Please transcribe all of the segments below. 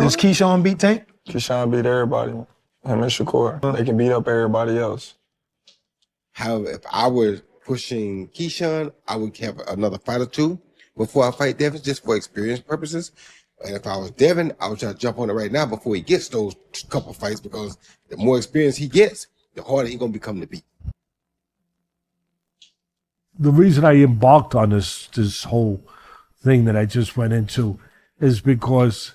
Does Keyshawn beat Tank? Keyshawn beat everybody. Him and Shakur. They can beat up everybody else. However, if I were pushing Keyshawn, I would have another fight or two before I fight Devin, just for experience purposes. And if I was Devin, I would try to jump on it right now before he gets those couple fights, because the more experience he gets, the harder he's going to become to beat. The reason I embarked on this whole thing that I just went into is because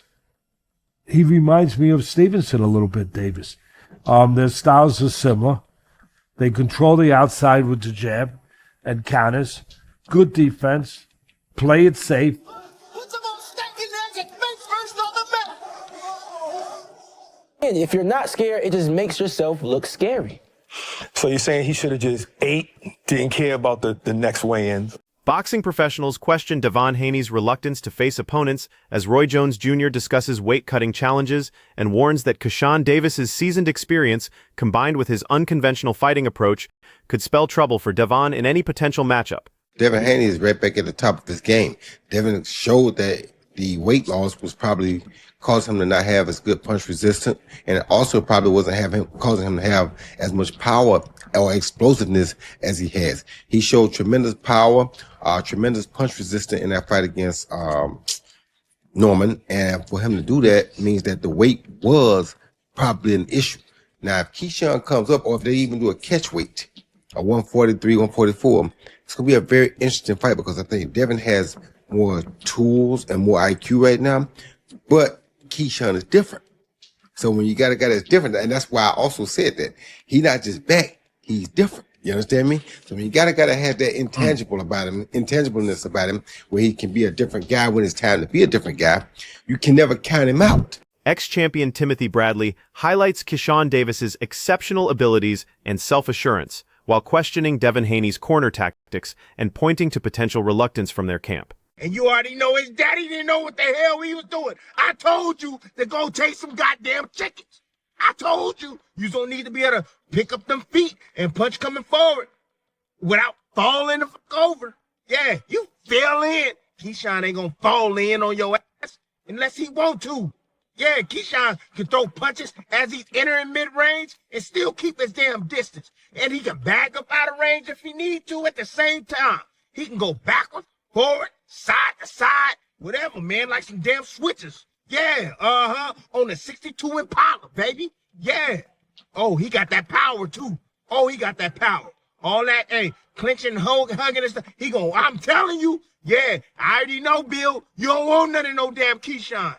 he reminds me of Stevenson a little bit, Davis. Their styles are similar. They control the outside with the jab and counters. Good defense. Play it safe. And if you're not scared, it just makes yourself look scary. So you're saying he should have just ate, didn't care about the next weigh-in? Boxing professionals question Devin Haney's reluctance to face opponents as Roy Jones Jr. discusses weight-cutting challenges and warns that Keyshawn Davis's seasoned experience, combined with his unconventional fighting approach, could spell trouble for Devin in any potential matchup. Devin Haney is right back at the top of this game. Devin showed that the weight loss was probably causing him to not have as good punch resistance, and it also probably wasn't causing him to have as much power or explosiveness as he has. He showed tremendous power, tremendous punch resistance in that fight against Norman, and for him to do that means that the weight was probably an issue. Now, if Keyshawn comes up, or if they even do a catch weight, a 143, 144, it's going to be a very interesting fight, because I think Devin has more tools and more IQ right now, but Keyshawn is different. So when you got a guy that's different, and that's why I also said that he's not just back, he's different. You understand me? So when you got to have that intangibleness about him, where he can be a different guy when it's time to be a different guy, you can never count him out. Ex-champion Timothy Bradley highlights Keyshawn Davis's exceptional abilities and self-assurance, while questioning Devin Haney's corner tactics and pointing to potential reluctance from their camp. And you already know his daddy didn't know what the hell he was doing. I told you to go chase some goddamn chickens. I told you you don't need to be able to pick up them feet and punch coming forward without falling the fuck over. Yeah, you fell in. Keyshawn ain't gonna fall in on your ass unless he want to. Yeah, Keyshawn can throw punches as he's entering mid-range and still keep his damn distance. And he can back up out of range if he need to at the same time. He can go backwards, forward, side to side, whatever, man, like some damn switches. Yeah, on the 62 Impala, baby. Yeah. Oh, he got that power, too. Oh, he got that power. All that, hey, clinching, hugging and stuff. I'm telling you, yeah, I already know, Bill, you don't want none of no damn Keyshawn.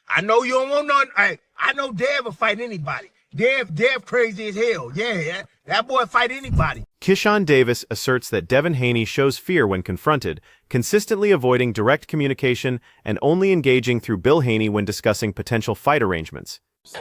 I know you don't want none. Hey, I know Dev will fight anybody. Dev crazy as hell. Yeah, that boy fight anybody. Keyshawn Davis asserts that Devin Haney shows fear when confronted, consistently avoiding direct communication and only engaging through Bill Haney when discussing potential fight arrangements.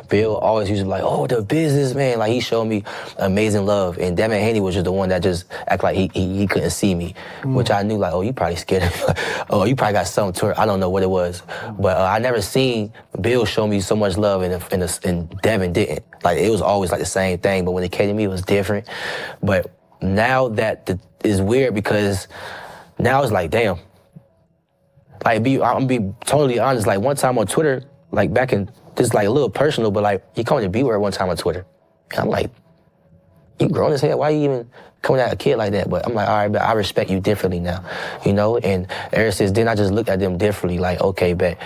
Bill always used to be like, oh, the business, man. Like, he showed me amazing love. And Devin Haney was just the one that just act like he couldn't see me, which I knew, like, oh, you probably scared of oh, you probably got something to her. I don't know what it was. But I never seen Bill show me so much love, and Devin didn't. Like, it was always like the same thing. But when it came to me, it was different. But now that is weird, because now it's like, damn. Like, I'm gonna be totally honest. Like, one time on Twitter, like back in, just like a little personal, but like, he called me to B-word one time on Twitter. And I'm like, you grown as hell, why you even coming at a kid like that? But I'm like, all right, but I respect you differently now, you know? And ever since then, I just looked at them differently, like, okay, bet.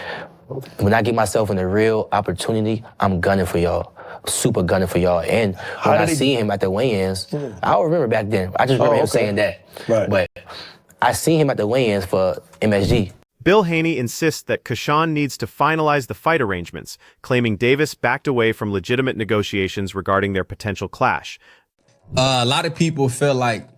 When I get myself in a real opportunity, I'm gunning for y'all. Super gunning for y'all. And when I see him at the weigh-ins, I don't remember back then. I just remember him saying that. Right. But I seen him at the weigh-ins for MSG. Bill Haney insists that Keyshawn needs to finalize the fight arrangements, claiming Davis backed away from legitimate negotiations regarding their potential clash. A lot of people feel like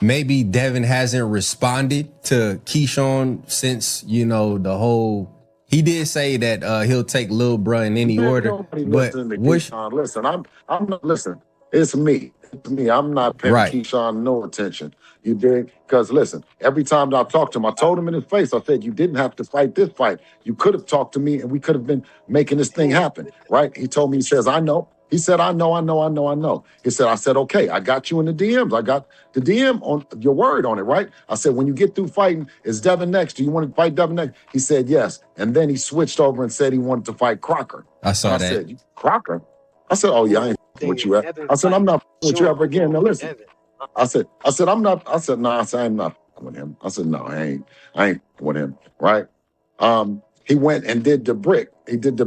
maybe Devin hasn't responded to Keyshawn since, you know, the whole... He did say that he'll take Lil Bruh in any order. But listen, I'm not, listen, it's me. It's me. I'm not paying Keyshawn no attention. You dig? Because listen, every time that I talked to him, I told him in his face, I said, you didn't have to fight this fight. You could have talked to me and we could have been making this thing happen, right? He told me, he says, I know. He said, I know. He said, I said, okay, I got you in the DMs. I got the DM on your word on it, right? I said, when you get through fighting, is Devin next? Do you want to fight Devin next? He said, yes. And then he switched over and said he wanted to fight Crocker. I saw and I that. said, Crocker? I said, oh, yeah, I ain't with you. I said, I'm not with you ever again. Now, listen. I said, I'm not. I said, no, I'm not with him. I said, no, I ain't with him, right? He went and did the brick. He did the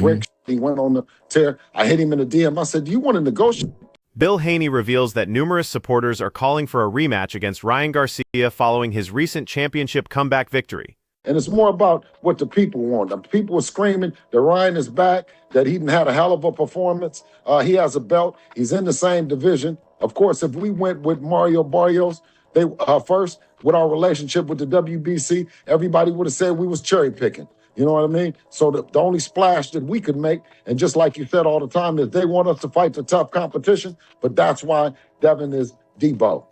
brick. He went on the tear. I hit him in the DM. I said, do you want to negotiate? Bill Haney reveals that numerous supporters are calling for a rematch against Ryan Garcia following his recent championship comeback victory. And it's more about what the people want. The people were screaming that Ryan is back, that he had a hell of a performance. He has a belt. He's in the same division. Of course, if we went with Mario Barrios, they first with our relationship with the WBC, everybody would have said we was cherry picking. You know what I mean? So the only splash that we could make, and just like you said all the time, is they want us to fight the tough competition, but that's why Devin is Debo.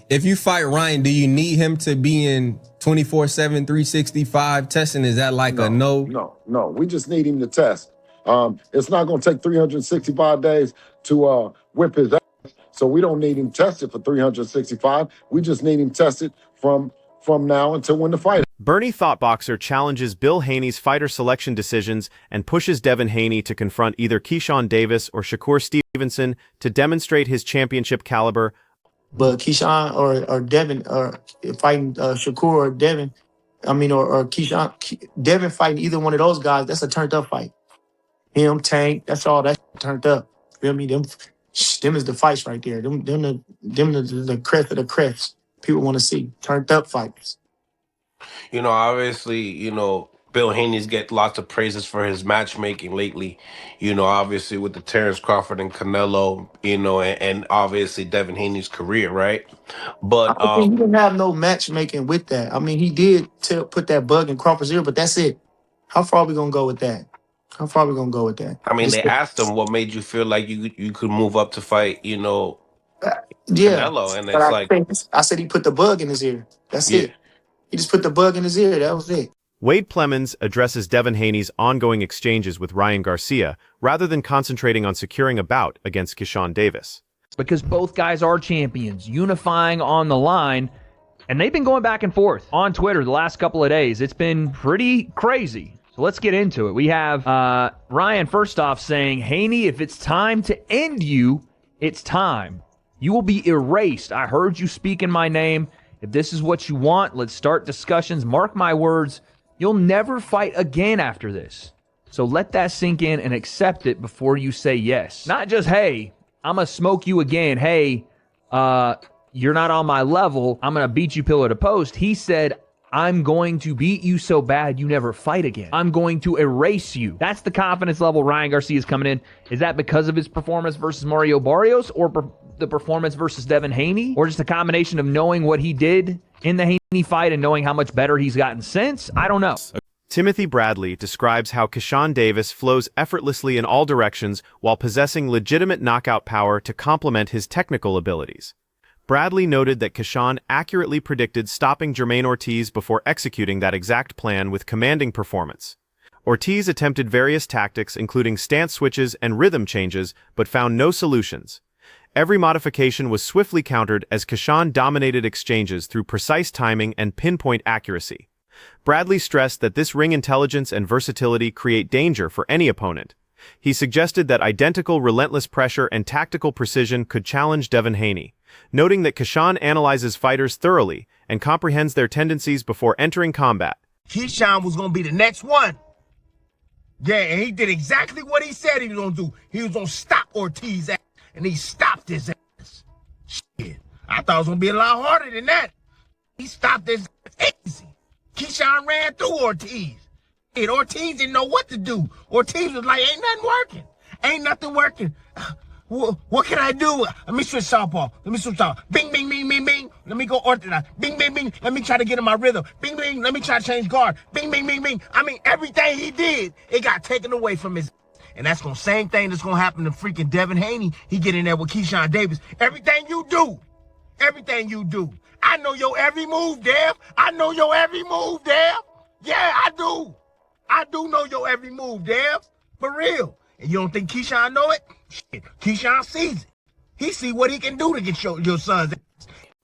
If you fight Ryan, do you need him to be in 24/7, 365 testing? Is that like a no? No. We just need him to test. It's not going to take 365 days to whip his ass, so we don't need him tested for 365. We just need him tested from now until when the fight. Bernie Thoughtboxer challenges Bill Haney's fighter selection decisions and pushes Devin Haney to confront either Keyshawn Davis or Shakur Stevenson to demonstrate his championship caliber. But Keyshawn or Devin or fighting Shakur or Devin, or Keyshawn, Devin fighting either one of those guys, that's a turned up fight. Him, Tank, that's all that turned up. Feel me? Them is the fights right there. Them the crest of the crest. People want to see turned up fights. Obviously, Bill Haney's get lots of praises for his matchmaking lately. Obviously with the Terrence Crawford and Canelo, and obviously Devin Haney's career, right? But I think he didn't have no matchmaking with that. He did put that bug in Crawford's ear, but that's it. How far are we gonna go with that? They asked him what made you feel like you could move up to fight, Yeah, Canelo, and it's I said he put the bug in his ear. That's it. He just put the bug in his ear. That was it. Wade Plemons addresses Devin Haney's ongoing exchanges with Ryan Garcia rather than concentrating on securing a bout against Keyshawn Davis. Because both guys are champions, unifying on the line, and they've been going back and forth on Twitter the last couple of days. It's been pretty crazy. So let's get into it. We have Ryan first off saying, Haney, if it's time to end you, it's time. You will be erased. I heard you speak in my name. If this is what you want, let's start discussions. Mark my words, you'll never fight again after this. So let that sink in and accept it before you say yes. Not just, hey, I'm going to smoke you again. Hey, you're not on my level. I'm going to beat you pillar to post. He said, I'm going to beat you so bad you never fight again. I'm going to erase you. That's the confidence level Ryan Garcia is coming in. Is that because of his performance versus Mario Barrios or the performance versus Devin Haney? Or just a combination of knowing what he did in the Haney fight and knowing how much better he's gotten since? I don't know. Timothy Bradley describes how Keyshawn Davis flows effortlessly in all directions while possessing legitimate knockout power to complement his technical abilities. Bradley noted that Keyshawn accurately predicted stopping Jermaine Ortiz before executing that exact plan with commanding performance. Ortiz attempted various tactics, including stance switches and rhythm changes, but found no solutions. Every modification was swiftly countered as Keyshawn dominated exchanges through precise timing and pinpoint accuracy. Bradley stressed that this ring intelligence and versatility create danger for any opponent. He suggested that identical relentless pressure and tactical precision could challenge Devin Haney, noting that Keyshawn analyzes fighters thoroughly and comprehends their tendencies before entering combat. Keyshawn was going to be the next one. Yeah, and he did exactly what he said he was going to do. He was going to stop Ortiz's ass, and he stopped his ass. Shit, I thought it was going to be a lot harder than that. He stopped his ass easy. Keyshawn ran through Ortiz. And Ortiz didn't know what to do. Ortiz was like, ain't nothing working. Ain't nothing working. What can I do? Let me switch southpaw. Bing, bing, bing, bing, bing. Let me go orthodox. Bing, bing, bing. Let me try to get in my rhythm. Bing, bing. Let me try to change guard. Bing, bing, bing, bing. Everything he did, it got taken away from his. And that's the same thing that's going to happen to freaking Devin Haney. He get in there with Keyshawn Davis. Everything you do. I know your every move, Dev. Yeah, I do. I do know your every move, Dev. For real. And you don't think Keyshawn know it? Shit, Keyshawn sees it. He see what he can do to get your sons.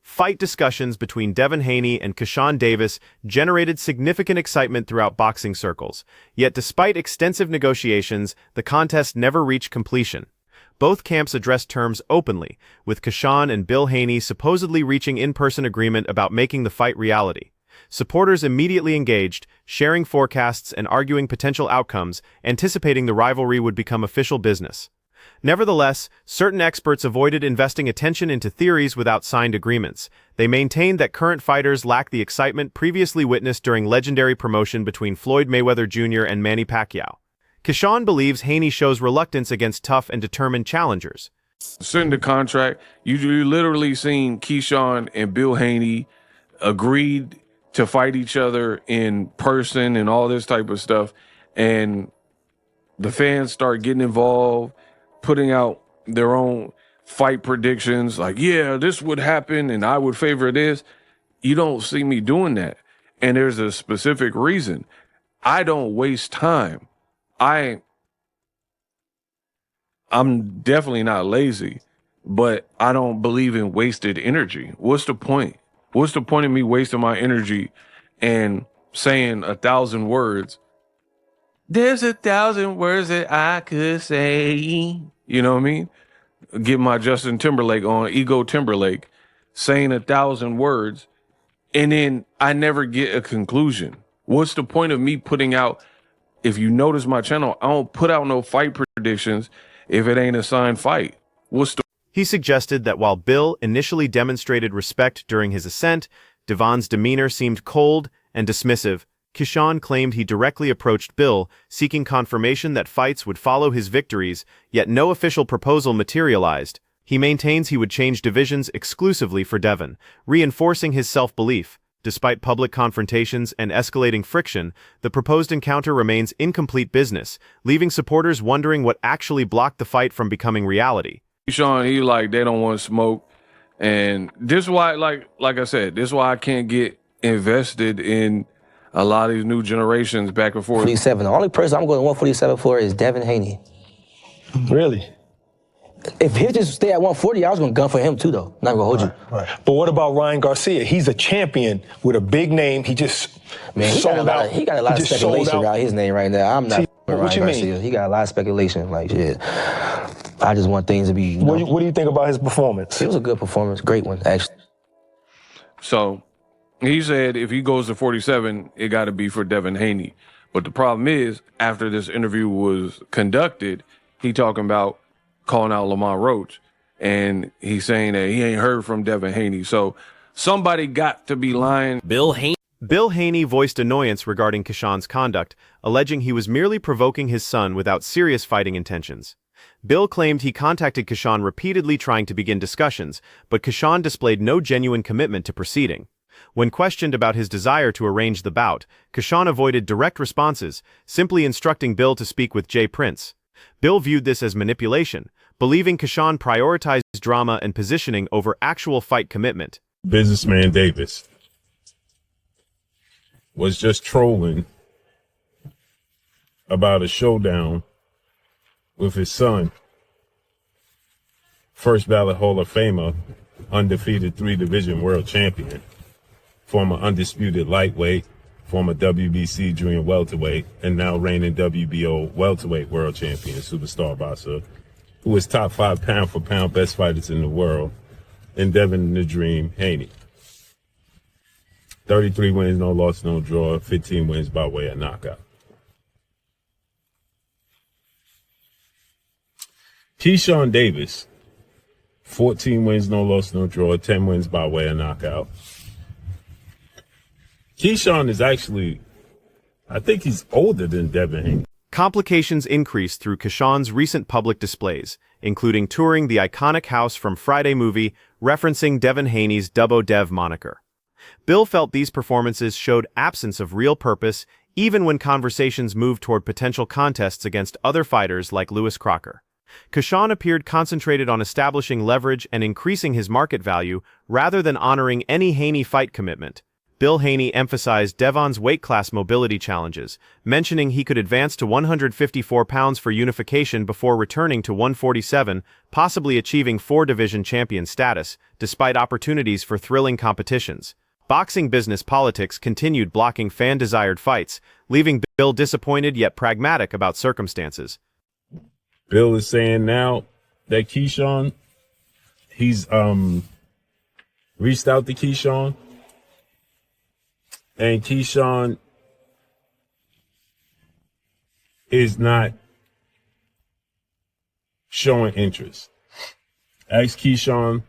Fight discussions between Devin Haney and Keyshawn Davis generated significant excitement throughout boxing circles. Yet despite extensive negotiations, the contest never reached completion. Both camps addressed terms openly, with Keyshawn and Bill Haney supposedly reaching in-person agreement about making the fight reality. Supporters immediately engaged, sharing forecasts and arguing potential outcomes, anticipating the rivalry would become official business. Nevertheless, certain experts avoided investing attention into theories without signed agreements. They maintained that current fighters lack the excitement previously witnessed during legendary promotion between Floyd Mayweather Jr. and Manny Pacquiao. Keyshawn believes Haney shows reluctance against tough and determined challengers. Sitting the contract, you literally seen Keyshawn and Bill Haney agreed to fight each other in person and all this type of stuff. And the fans start getting involved, putting out their own fight predictions, like, yeah, this would happen and I would favor this. You don't see me doing that. And there's a specific reason. I don't waste time. I'm definitely not lazy, but I don't believe in wasted energy. What's the point? What's the point of me wasting my energy and saying 1,000 words? There's 1,000 words that I could say. You know what I mean? Get my Justin Timberlake on, Ego Timberlake, saying 1,000 words, and then I never get a conclusion. What's the point of me putting out? If you notice my channel, I don't put out no fight predictions if it ain't a signed fight. He suggested that while Bill initially demonstrated respect during his ascent, Devon's demeanor seemed cold and dismissive. Keyshawn claimed he directly approached Bill, seeking confirmation that fights would follow his victories, yet no official proposal materialized. He maintains he would change divisions exclusively for Devin, reinforcing his self-belief. Despite public confrontations and escalating friction, the proposed encounter remains incomplete business, leaving supporters wondering what actually blocked the fight from becoming reality. Keyshawn, he like, they don't want smoke. And this is why, like I said, this is why I can't get invested in a lot of these new generations back and forth. 47. The only person I'm going to 147 for is Devin Haney. Really? If he just stay at 140, I was going to gun for him too, though. Not going to hold you. Right. But what about Ryan Garcia? He's a champion with a big name. He just sold out. He got a lot of speculation around his name right now. I'm not with Ryan what you Garcia. mean? He got a lot of speculation. Like, shit. I just want things to be, What do you think about his performance? It was a good performance. Great one, actually. So he said if he goes to 47, it got to be for Devin Haney. But the problem is, after this interview was conducted, he talking about calling out Lamont Roach. And he's saying that he ain't heard from Devin Haney. So somebody got to be lying. Bill Haney voiced annoyance regarding Keyshawn's conduct, alleging he was merely provoking his son without serious fighting intentions. Bill claimed he contacted Keyshawn repeatedly trying to begin discussions, but Keyshawn displayed no genuine commitment to proceeding. When questioned about his desire to arrange the bout, Keyshawn avoided direct responses, simply instructing Bill to speak with Jay Prince. Bill viewed this as manipulation, believing Keyshawn prioritized drama and positioning over actual fight commitment. Businessman Davis was just trolling about a showdown with his son, first ballot Hall of Famer, undefeated 3-division world champion, former undisputed lightweight, former WBC junior welterweight, and now reigning WBO welterweight world champion, superstar boxer, who is top 5 pound-for-pound best fighters in the world, and Devin the Dream Haney. 33 wins, no loss, no draw, 15 wins by way of knockout. Keyshawn Davis, 14 wins, no loss, no draw, 10 wins by way of knockout. Keyshawn is actually, I think he's older than Devin Haney. Complications increased through Keyshawn's recent public displays, including touring the iconic house from Friday movie, referencing Devin Haney's Dubbo Dev moniker. Bill felt these performances showed absence of real purpose, even when conversations moved toward potential contests against other fighters like Lewis Crocker. Keyshawn appeared concentrated on establishing leverage and increasing his market value rather than honoring any Haney fight commitment. Bill Haney emphasized Devon's weight class mobility challenges, mentioning he could advance to 154 pounds for unification before returning to 147, possibly achieving 4-division champion status, despite opportunities for thrilling competitions. Boxing business politics continued blocking fan-desired fights, leaving Bill disappointed yet pragmatic about circumstances. Bill is saying now that Keyshawn, he's reached out to Keyshawn, and Keyshawn is not showing interest. Ask Keyshawn,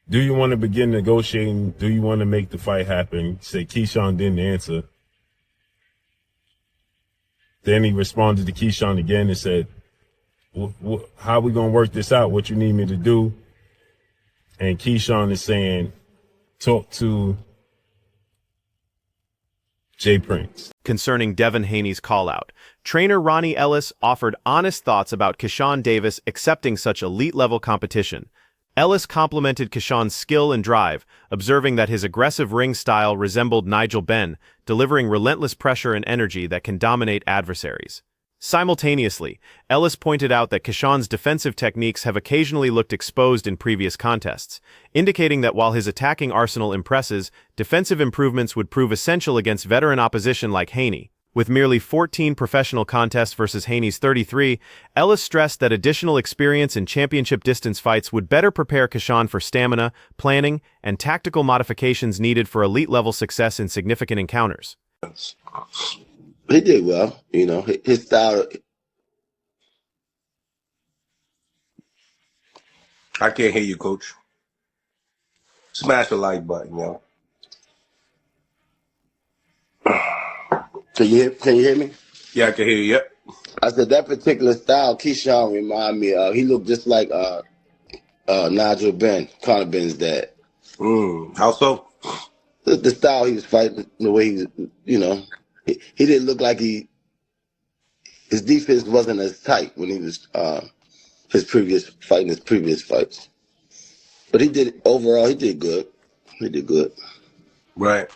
do you want to begin negotiating? Do you want to make the fight happen? Said Keyshawn didn't answer. Then he responded to Keyshawn again and said, how are we going to work this out? What you need me to do? And Keyshawn is saying, talk to Jay Prince. Concerning Devin Haney's call-out, trainer Ronnie Ellis offered honest thoughts about Keyshawn Davis accepting such elite-level competition. Ellis complimented Keyshawn's skill and drive, observing that his aggressive ring style resembled Nigel Benn, delivering relentless pressure and energy that can dominate adversaries. Simultaneously, Ellis pointed out that Keyshawn's defensive techniques have occasionally looked exposed in previous contests, indicating that while his attacking arsenal impresses, defensive improvements would prove essential against veteran opposition like Haney. With merely 14 professional contests versus Haney's 33, Ellis stressed that additional experience in championship distance fights would better prepare Keyshawn for stamina, planning, and tactical modifications needed for elite-level success in significant encounters. He did well, you know, his style. I can't hear you, Coach. Smash the like button, yo. Can you hear me? Yeah, I can hear you. Yep. I said that particular style, Keyshawn remind me of. He looked just like Nigel Benn, Conor Benn's dad. How so? The style he was fighting, the way he was, you know, he didn't look like his defense wasn't as tight when he was his previous fights. But he did good. He did good. Right.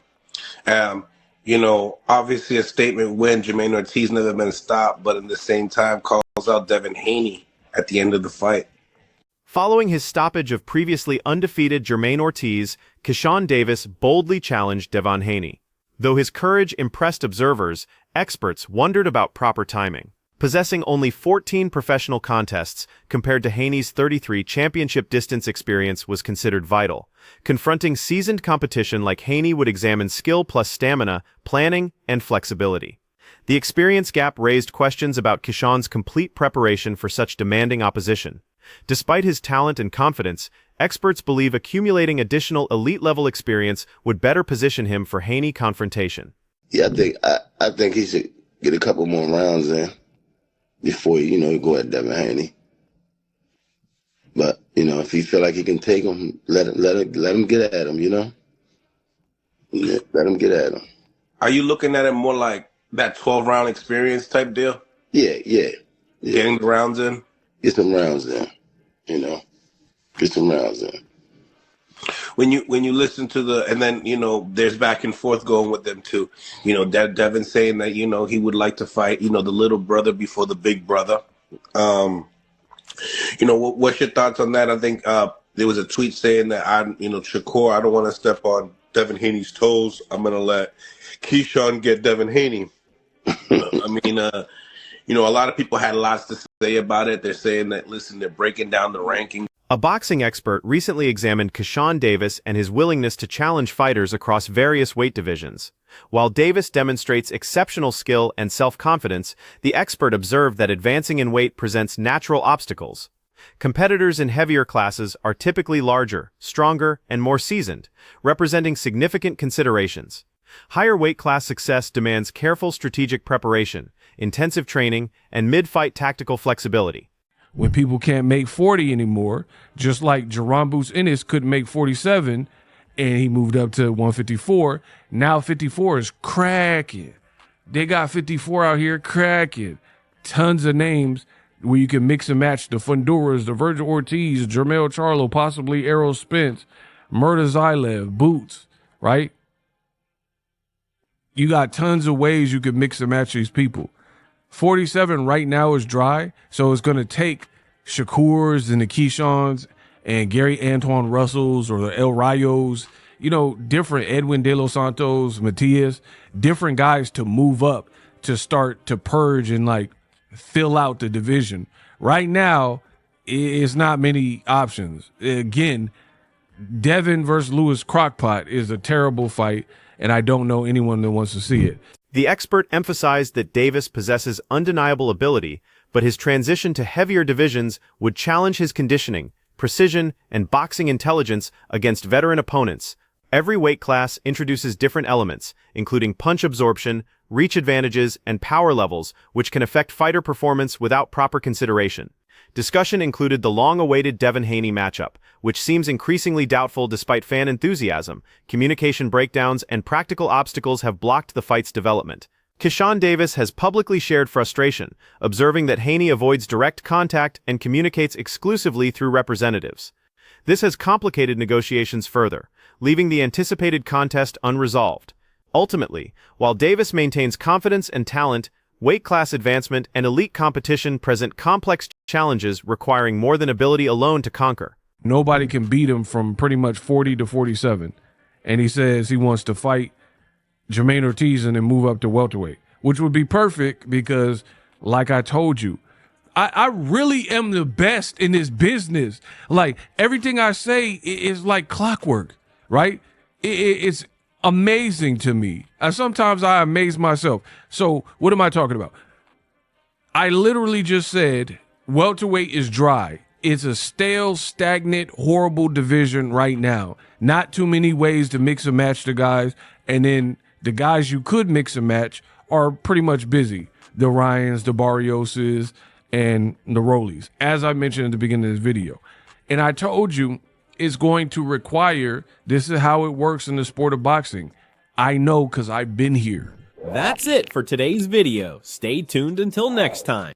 You know, obviously a statement win. Jermaine Ortiz never been stopped, but at the same time calls out Devin Haney at the end of the fight. Following his stoppage of previously undefeated Jermaine Ortiz, Keyshawn Davis boldly challenged Devin Haney. Though his courage impressed observers, experts wondered about proper timing. Possessing only 14 professional contests compared to Haney's 33 championship distance experience was considered vital. Confronting seasoned competition like Haney would examine skill plus stamina, planning, and flexibility. The experience gap raised questions about Keyshawn's complete preparation for such demanding opposition. Despite his talent and confidence, experts believe accumulating additional elite-level experience would better position him for Haney confrontation. Yeah, I think he should get a couple more rounds in before he go at Devin Haney. But if he feel like he can take him, let him get at him. Let him get at him. Are you looking at it more like that 12-round experience type deal? Yeah. Getting the rounds in. Get some rounds in. Get some rounds in. When you listen to and then there's back and forth going with them too. Devin saying that he would like to fight the little brother before the big brother. What's your thoughts on that? I think there was a tweet saying that Shakur, I don't want to step on Devin Haney's toes. I'm gonna let Keyshawn get Devin Haney. A lot of people had lots to say about it. They're saying that they're breaking down the ranking. A boxing expert recently examined Keyshawn Davis and his willingness to challenge fighters across various weight divisions. While Davis demonstrates exceptional skill and self-confidence, the expert observed that advancing in weight presents natural obstacles. Competitors in heavier classes are typically larger, stronger, and more seasoned, representing significant considerations. Higher weight class success demands careful strategic preparation, intensive training, and mid-fight tactical flexibility. When people can't make 40 anymore, just like Jerron Boots Ennis couldn't make 47 and he moved up to 154, now 54 is cracking. They got 54 out here cracking. Tons of names where you can mix and match the Funduras, the Virgil Ortiz, Jermell Charlo, possibly Errol Spence, Murda Zailev, Boots, right? You got tons of ways you could mix and match these people. 47 right now is dry, so it's going to take Shakur's and the Keyshawns and Gary Antoine Russells or the El Rayos, you know, different Edwin De Los Santos, Matias, different guys to move up to start to purge and like fill out the division. Right now, it's not many options. Again, Devin versus Lewis Crockpot is a terrible fight, and I don't know anyone that wants to see it. The expert emphasized that Davis possesses undeniable ability, but his transition to heavier divisions would challenge his conditioning, precision, and boxing intelligence against veteran opponents. Every weight class introduces different elements, including punch absorption, reach advantages, and power levels, which can affect fighter performance without proper consideration. Discussion included the long-awaited Devin Haney matchup, which seems increasingly doubtful despite fan enthusiasm. Communication breakdowns and practical obstacles have blocked the fight's development. Keyshawn Davis has publicly shared frustration, observing that Haney avoids direct contact and communicates exclusively through representatives. This has complicated negotiations further, leaving the anticipated contest unresolved. Ultimately, while Davis maintains confidence and talent, weight class advancement and elite competition present complex challenges requiring more than ability alone to conquer. Nobody can beat him from pretty much 40 to 47. And he says he wants to fight Jermaine Ortiz and then move up to welterweight, which would be perfect because, like I told you, I really am the best in this business. Like, everything I say is like clockwork, right? It's amazing to me. Sometimes I amaze myself. So what am I talking about? I literally just said welterweight is dry. It's a stale, stagnant, horrible division right now. Not too many ways to mix and match the guys. And then the guys you could mix and match are pretty much busy. The Ryans, the Barrioses, and the Rollies, as I mentioned at the beginning of this video. And I told you it's going to require, this is how it works in the sport of boxing. I know because I've been here. That's it for today's video. Stay tuned until next time.